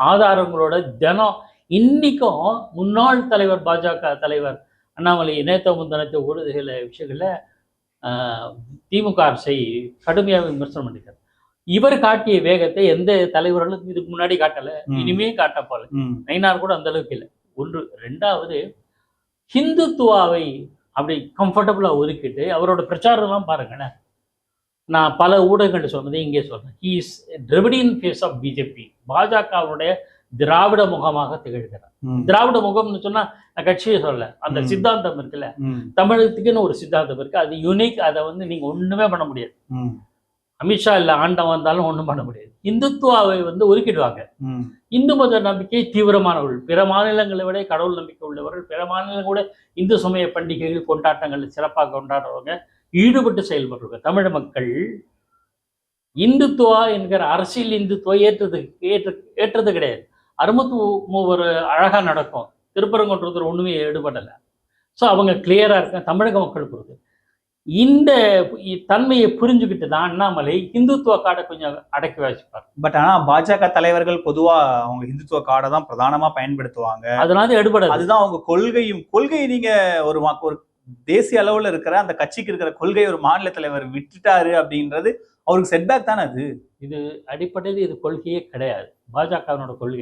ஆதாரங்களோட தினம் இன்னைக்கும் முன்னாள் தலைவர் பாஜக தலைவர் அண்ணாமலை நேத்த முந்தனத்தை கூட சில விஷயங்கள்ல திமுக அரசை கடுமையாக விமர்சனம் பண்ணிக்கிறார். இவர் காட்டிய வேகத்தை எந்த தலைவர்களும் இதுக்கு முன்னாடி காட்டல, இனிமே காட்டப்போல. நயினார் கூட அந்த அளவுக்கு இல்லை. ஒன்று. ரெண்டாவது, ஹிந்துத்துவாவை அப்படி கம்ஃபர்டபுளா ஒதுக்கிட்டு அவரோட பிரச்சாரம்லாம் பாருங்களேன். நான் பல ஊடகங்கள் சொன்னதை இங்கே சொல்றேன். He is Dravidian face of BJP. பாஜகவுடைய திராவிட முகமாக திகழ்கிறார். திராவிட முகம்னு சொன்னா நான் கட்சியை சொல்ல, அந்த சித்தாந்தம் இருக்குல்ல, தமிழகத்துக்குன்னு ஒரு சித்தாந்தம் இருக்கு. அது யூனிக். அதை வந்து நீங்க ஒண்ணுமே பண்ண முடியாது. அமித்ஷா இல்ல ஆண்டம் வந்தாலும் ஒண்ணும் பண்ண முடியாது. இந்துத்துவாவை வந்து ஒதுக்கிடுவாங்க. இந்து மத நம்பிக்கை தீவிரமானவர்கள், பிற மாநிலங்களை விட கடவுள் நம்பிக்கை உள்ளவர்கள், பிற மாநிலங்கள் கூட இந்து சமய பண்டிகைகள் கொண்டாட்டங்கள் சிறப்பாக கொண்டாடுறவங்க, ஈடுபட்டு செயல்படுறவங்க. தமிழ் மக்கள் இந்துத்துவா என்கிற அரசியல் இந்துத்துவா ஏற்றது கிடையாது. அறுபத்தி அழகா நடக்கும். திருப்பரங்குன்றத்தில் ஒண்ணுமே ஈடுபடலை. ஸோ அவங்க கிளியரா இருக்க தமிழக மக்கள் பொறுத்து இந்த தன்மையை புரிஞ்சுக்கிட்டு தான் அண்ணாமலை இந்துத்துவ காடை கொஞ்சம் அடக்கி வச்சுப்பார். பட் ஆனா பாஜக தலைவர்கள் பொதுவா அவங்க இந்துத்துவ காடை தான் பிரதானமா பயன்படுத்துவாங்க. அதனால எடுபடாது. அதுதான் அவங்க கொள்கை நீங்க ஒரு தேசிய அளவுல இருக்கிற அந்த கட்சிக்கு இருக்கிற கொள்கை ஒரு மாநில தலைவர் விட்டுட்டாரு அப்படின்றது அவருக்கு செட்பேக் தானே. இது அடிப்படையில் இது கொள்கையே கிடையாது. பாஜகவினோட கொள்கை